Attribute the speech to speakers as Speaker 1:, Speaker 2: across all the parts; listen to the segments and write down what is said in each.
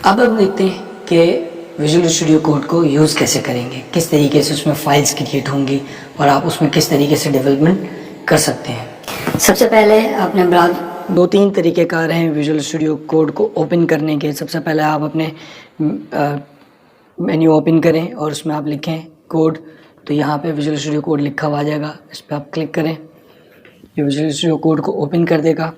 Speaker 1: अब हम देखते हैं कि विजुअल स्टूडियो कोड को यूज़ कैसे करेंगे, किस तरीके से उसमें फाइल्स क्रिएट होंगी और आप उसमें किस तरीके से डेवलपमेंट कर सकते हैं। सबसे पहले आपने दो तीन तरीक़ेकार हैं विजुअल स्टूडियो कोड को ओपन करने के। सबसे पहले आप अपने मेन्यू ओपन करें और उसमें आप लिखें कोड, तो यहाँ पे विजुअल स्टूडियो कोड लिखा हुआ आ जाएगा, इस पर आप क्लिक करें, ये विजुअल स्टूडियो कोड को ओपन कर देगा।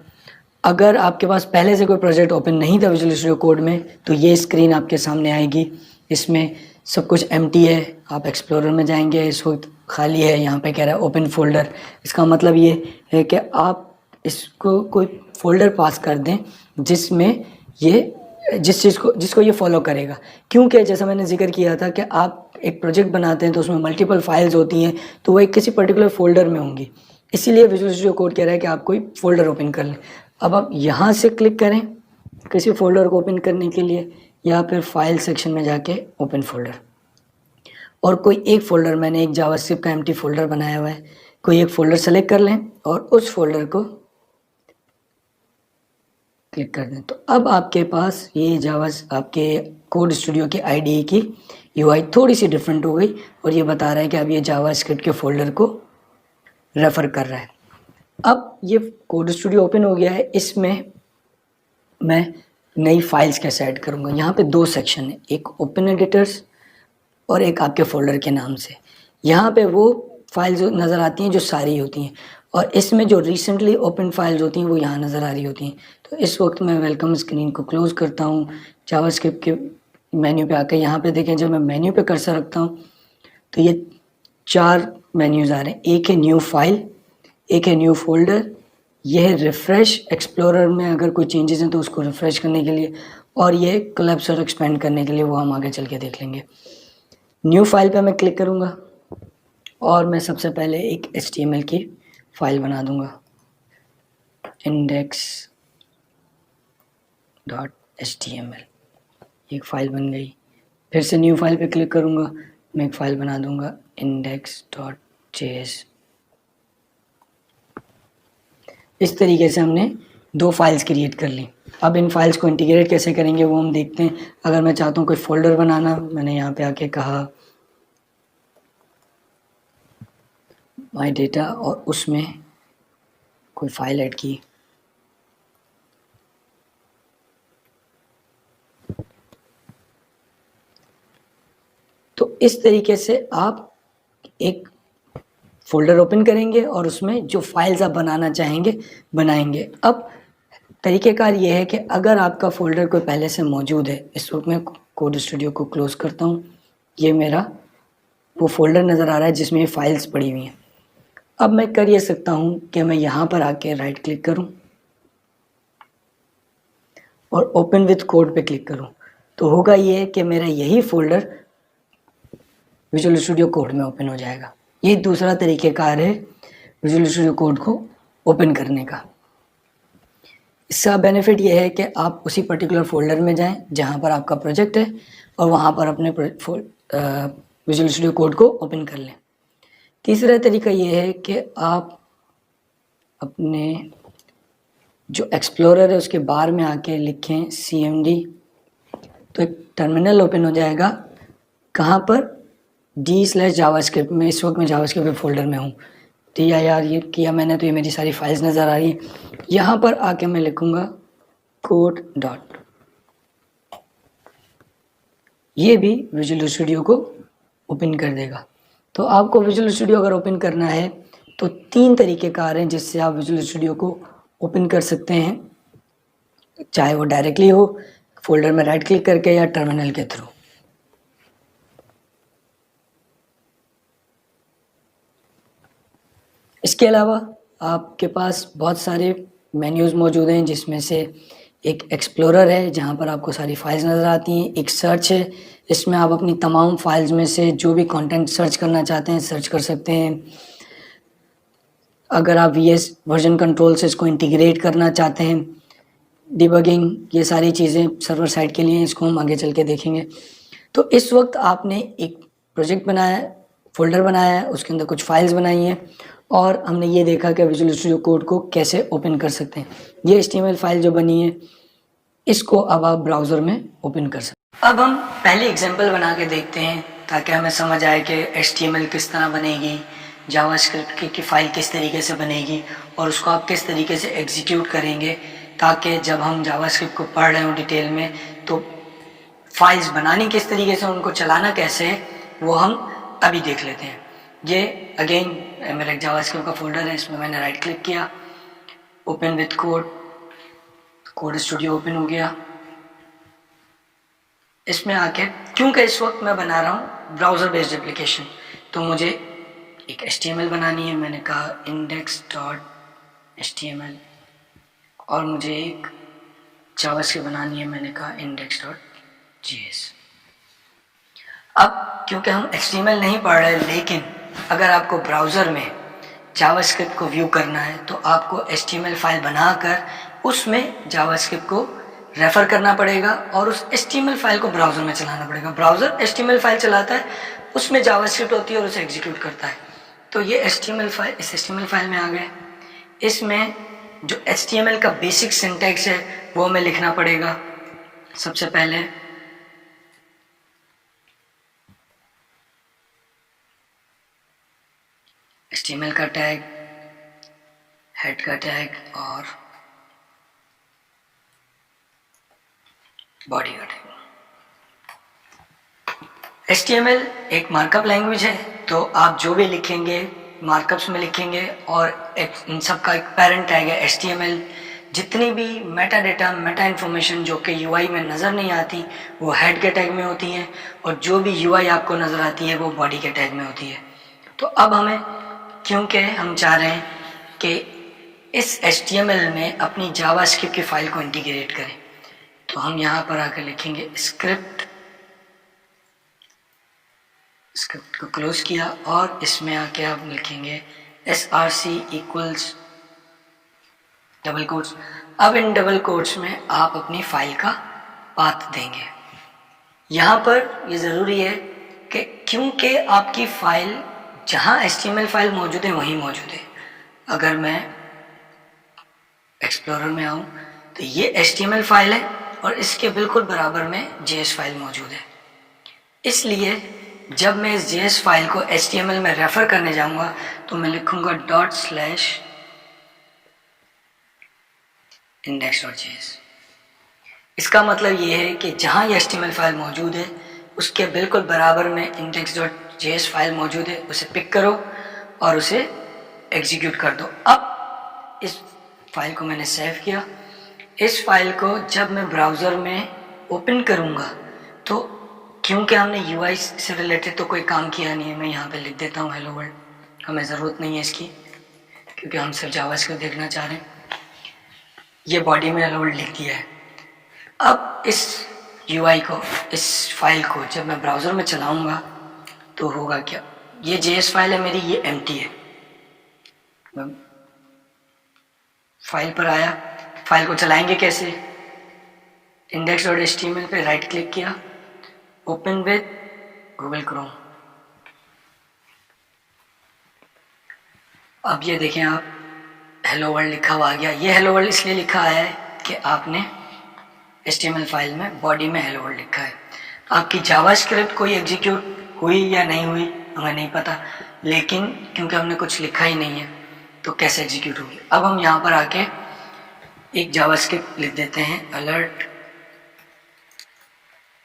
Speaker 1: अगर आपके पास पहले से कोई प्रोजेक्ट ओपन नहीं था विजुअल स्टूडियो कोड में, तो ये स्क्रीन आपके सामने आएगी। इसमें सब कुछ एम्प्टी है। आप एक्सप्लोरर में जाएंगे, इस वक्त खाली है, यहाँ पे कह रहा है ओपन फोल्डर। इसका मतलब ये है कि आप इसको कोई फोल्डर पास कर दें जिसमें ये जिसको ये फॉलो करेगा। क्योंकि जैसा मैंने जिक्र किया था कि आप एक प्रोजेक्ट बनाते हैं तो उसमें मल्टीपल फाइल्स होती हैं, तो वो एक किसी पर्टिकुलर फोल्डर में होंगी। इसीलिए विजुअल स्टूडियो कोड कह रहा है कि आप कोई फोल्डर ओपन कर लें। अब आप यहाँ से क्लिक करें किसी फोल्डर को ओपन करने के लिए, या फिर फाइल सेक्शन में जाके ओपन फोल्डर, और कोई एक फ़ोल्डर, मैंने एक जावास्क्रिप्ट का एम्प्टी फ़ोल्डर बनाया हुआ है, कोई एक फ़ोल्डर सेलेक्ट कर लें और उस फोल्डर को क्लिक कर दें। तो अब आपके पास ये आपके कोड स्टूडियो की आईडीई की यूआई थोड़ी सी डिफरेंट हो गई और ये बता रहा है कि अब ये जावास्क्रिप्ट के फ़ोल्डर को रेफ़र कर रहा है। अब ये कोड स्टूडियो ओपन हो गया है, इसमें मैं नई फाइल्स कैसे ऐड करूँगा। यहाँ पे दो सेक्शन है, एक ओपन एडिटर्स और एक आपके फ़ोल्डर के नाम से। यहाँ पे वो फाइल्स नज़र आती हैं जो सारी होती हैं, और इसमें जो रिसेंटली ओपन फाइल्स होती हैं वो यहाँ नज़र आ रही होती हैं। तो इस वक्त मैं वेलकम स्क्रीन को क्लोज़ करता हूँ। जावास्क्रिप्ट के मेन्यू पे आकर यहाँ पे देखें, जब मैं मेन्यू पे कर्सर रखता हूँ तो ये 4 मेन्यूज़ आ रहे हैं। एक है न्यू फाइल, एक है न्यू फोल्डर, यह है रिफ़्रेश एक्सप्लोरर में अगर कोई चेंजेस हैं तो उसको रिफ़्रेश करने के लिए, और ये कोलैप्स और एक्सपेंड करने के लिए, वो हम आगे चल के देख लेंगे। न्यू फाइल पे मैं क्लिक करूँगा और मैं सबसे पहले एक HTML की फ़ाइल बना दूँगा, index.html। एक फ़ाइल बन गई। फिर से न्यू फाइल पे क्लिक करूँगा, मैं एक फ़ाइल बना दूँगा index.js। इस तरीके से हमने 2 फाइल्स क्रिएट कर ली। अब इन फाइल्स को इंटीग्रेट कैसे करेंगे वो हम देखते हैं। अगर मैं चाहता हूँ कोई फ़ोल्डर बनाना, मैंने यहाँ पे आके कहा माई डेटा और उसमें कोई फाइल ऐड की। तो इस तरीके से आप एक फ़ोल्डर ओपन करेंगे और उसमें जो फाइल्स आप बनाना चाहेंगे बनाएंगे। अब तरीक़ेकार ये है कि अगर आपका फ़ोल्डर कोई पहले से मौजूद है, इस वक्त मैं कोड स्टूडियो को क्लोज़ करता हूँ, ये मेरा वो फ़ोल्डर नज़र आ रहा है जिसमें ये फाइल्स पड़ी हुई हैं। अब मैं कर ये सकता हूँ कि मैं यहाँ पर आके राइट क्लिक करूँ और ओपन विथ कोड पे क्लिक करूँ, तो होगा ये कि मेरा यही फ़ोल्डर विजुअल स्टूडियो कोड में ओपन हो जाएगा। ये दूसरा तरीक़ेकार है विजुअल स्टूडियो कोड को ओपन करने का। इसका बेनिफिट ये है कि आप उसी पर्टिकुलर फ़ोल्डर में जाएं जहां पर आपका प्रोजेक्ट है और वहां पर अपने विजुअल स्टूडियो कोड को ओपन कर लें। तीसरा तरीका ये है कि आप अपने जो एक्सप्लोरर है उसके बार में आके लिखें cmd, तो एक टर्मिनल ओपन हो जाएगा। कहाँ पर? d/जावास्क्रिप्ट में। इस वक्त मैं जावास्क्रिप्ट के फ़ोल्डर में हूँ। तो यार ये किया मैंने, तो ये मेरी सारी फाइल्स नज़र आ रही हैं। यहाँ पर आके मैं लिखूँगा कोड डॉट, ये भी विजुअल स्टूडियो को ओपन कर देगा। तो आपको विजुअल स्टूडियो अगर ओपन करना है तो 3 तरीक़ेकार हैं जिससे आप विजुअल स्टूडियो को ओपन कर सकते हैं, चाहे वो डायरेक्टली हो फोल्डर में राइट क्लिक करके या टर्मिनल के थ्रू। इसके अलावा आपके पास बहुत सारे मेन्यूज़ मौजूद हैं, जिसमें से एक एक्सप्लोरर है जहां पर आपको सारी फाइल्स नज़र आती हैं। एक सर्च है, इसमें आप अपनी तमाम फाइल्स में से जो भी कंटेंट सर्च करना चाहते हैं सर्च कर सकते हैं। अगर आप VS वर्जन कंट्रोल से इसको इंटीग्रेट करना चाहते हैं, डिबगिंग, ये सारी चीज़ें सर्वर साइड के लिए, इसको हम आगे चल के देखेंगे। तो इस वक्त आपने एक प्रोजेक्ट बनाया है, फोल्डर बनाया है, उसके अंदर कुछ फाइल्स बनाई हैं और हमने ये देखा कि विजुअल स्टूडियो कोड को कैसे ओपन कर सकते हैं। ये HTML फाइल जो बनी है इसको अब आप ब्राउज़र में ओपन कर सकते। अब हम पहले एग्जांपल बना के देखते हैं ताकि हमें समझ आए कि HTML किस तरह बनेगी, जावास्क्रिप्ट की फ़ाइल किस तरीके से बनेगी और उसको आप किस तरीके से एग्जीक्यूट करेंगे, ताकि जब हम जावास्क्रिप्ट को पढ़ रहे हो डिटेल में तो फाइल्स बनानी किस तरीके से, उनको चलाना कैसे है, वो हम अभी देख लेते हैं। ये अगेन मेरा एक जावास्क्रिप्ट का फोल्डर है, इसमें मैंने राइट क्लिक किया, open with code studio open हो गया। इसमें आके क्योंकि इस वक्त मैं बना रहा हूँ ब्राउज़र बेस्ड एप्लीकेशन, तो मुझे एक HTML बनानी है। मैंने कहा index.html और मुझे एक जावास्क्रिप्ट बनानी है। मैंने कहा index.js। अब क्योंकि हम HTML नहीं पढ़ रहे, लेकिन अगर आपको ब्राउज़र में जावास्क्रिप्ट को व्यू करना है तो आपको HTML फाइल बनाकर उसमें जावास्क्रिप्ट को रेफ़र करना पड़ेगा और उस HTML फाइल को ब्राउज़र में चलाना पड़ेगा। ब्राउज़र HTML फाइल चलाता है, उसमें जावास्क्रिप्ट होती है और उसे एग्जीक्यूट करता है। तो ये HTML फाइल, इस HTML फाइल में आ गए। इसमें जो HTML का बेसिक सिंटैक्स है वो हमें लिखना पड़ेगा। सबसे पहले HTML का टैग, हेड का टैग और बॉडी का टैग। HTML एक मार्कअप लैंग्वेज है, तो आप जो भी लिखेंगे मार्कअप्स में लिखेंगे और इन सब का एक पेरेंट टैग है HTML। जितनी भी मेटा डेटा, मेटा इन्फॉर्मेशन जो कि UI में नज़र नहीं आती वो हेड के टैग में होती हैं और जो भी UI आपको नज़र आती है वो बॉडी के टैग में होती है। तो अब हमें, क्योंकि हम चाह रहे हैं कि इस HTML में अपनी जावास्क्रिप्ट की फ़ाइल को इंटीग्रेट करें, तो हम यहाँ पर आकर लिखेंगे स्क्रिप्ट को क्लोज किया और इसमें आके आप लिखेंगे src इक्वल्स डबल कोट्स। अब इन डबल कोट्स में आप अपनी फाइल का पाथ देंगे। यहाँ पर ये ज़रूरी है कि क्योंकि आपकी फ़ाइल जहाँ HTML फाइल मौजूद है वहीं मौजूद है। अगर मैं एक्सप्लोरर में आऊँ तो ये HTML फाइल है और इसके बिल्कुल बराबर में JS फाइल मौजूद है। इसलिए जब मैं इस JS फाइल को HTML में रेफ़र करने जाऊँगा तो मैं लिखूँगा ./index.js। इसका मतलब ये है कि जहाँ ये HTML फाइल मौजूद है उसके बिल्कुल बराबर में index.js फाइल मौजूद है, उसे पिक करो और उसे एग्जीक्यूट कर दो। अब इस फाइल को मैंने सेव किया। इस फाइल को जब मैं ब्राउज़र में ओपन करूँगा तो क्योंकि हमने UI से रिलेटेड तो कोई काम किया नहीं है, मैं यहाँ पे लिख देता हूँ हेलो वर्ल्ड। हमें ज़रूरत नहीं है इसकी क्योंकि हम सिर्फ जावास्क्रिप्ट देखना चाह रहे हैं। ये बॉडी में हेलो वर्ल्ड लिख दिया है। अब इस UI को, इस फाइल को जब मैं ब्राउज़र में चलाऊँगा तो होगा क्या, ये JS फाइल है मेरी, ये एम्प्टी है। मैं फाइल पर आया, फाइल को चलाएंगे कैसे, index.html पे राइट क्लिक किया, ओपन विद गूगल क्रोम। अब ये देखें आप, हेलो वर्ल्ड लिखा हुआ आ गया। ये हेलो वर्ल्ड इसलिए लिखा आया है कि आपने HTML फाइल में बॉडी में हेलो वर्ल्ड लिखा है। आपकी जावास्क्रिप्ट कोई एग्जीक्यूट हुई या नहीं हुई हमें नहीं पता, लेकिन क्योंकि हमने कुछ लिखा ही नहीं है तो कैसे एग्जीक्यूट होगी। अब हम यहाँ पर आके एक जावास्क्रिप्ट लिख देते हैं, अलर्ट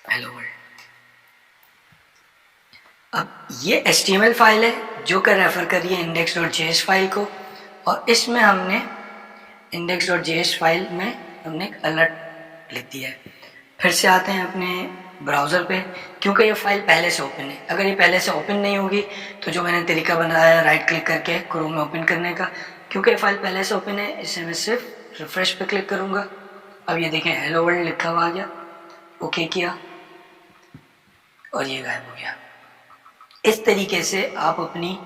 Speaker 1: हेलो वर्ल्ड। अब ये HTML फाइल है जो कि रेफ़र कर रही है index.js फाइल को, और इसमें हमने index.js फाइल में हमने एक अलर्ट लिख दिया है। फिर से आते हैं अपने ब्राउज़र पे, क्योंकि ये फाइल पहले से ओपन है। अगर ये पहले से ओपन नहीं होगी तो जो मैंने तरीका बनाया राइट क्लिक करके क्रोम में ओपन करने का, क्योंकि ये फाइल पहले से ओपन है, इसे मैं सिर्फ रिफ्रेश पे क्लिक करूँगा। अब ये देखें हेलो वर्ल्ड लिखा हुआ आ गया, ओके किया और ये गायब हो गया। इस तरीके से आप अपनी,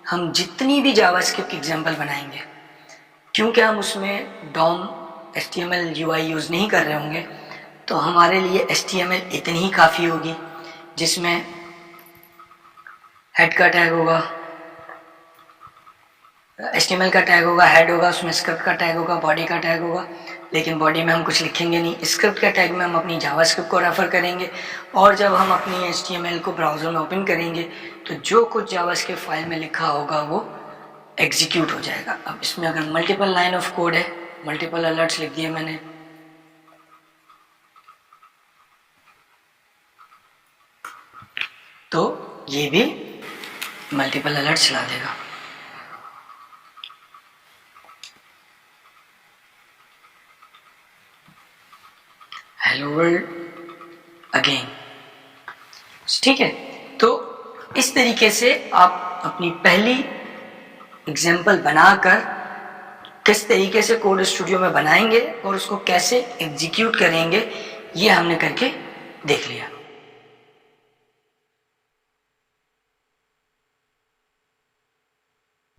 Speaker 1: हम जितनी भी जावास्क्रिप्ट की एग्जाम्पल बनाएंगे, क्योंकि हम उसमें DOM HTML UI यूज़ नहीं कर रहे होंगे, तो हमारे लिए HTML इतनी ही काफ़ी होगी, जिसमें हेड का टैग होगा, HTML का टैग होगा, हेड होगा, उसमें स्क्रिप्ट का टैग होगा, बॉडी का टैग होगा, लेकिन बॉडी में हम कुछ लिखेंगे नहीं। स्क्रिप्ट का टैग में हम अपनी जावास्क्रिप्ट को रेफर करेंगे, और जब हम अपनी HTML को ब्राउज़र में ओपन करेंगे तो जो कुछ जावास्क्रिप्ट फाइल में लिखा होगा वो एग्जीक्यूट हो जाएगा। अब इसमें अगर मल्टीपल लाइन ऑफ कोड है, मल्टीपल अलर्ट्स लिख दिए मैंने, तो ये भी मल्टीपल अलर्ट चला देगा। हेलो वर्ल्ड अगेन, ठीक है। तो इस तरीके से आप अपनी पहली एग्जाम्पल बनाकर किस तरीके से कोड स्टूडियो में बनाएंगे और उसको कैसे एग्जीक्यूट करेंगे, ये हमने करके देख लिया।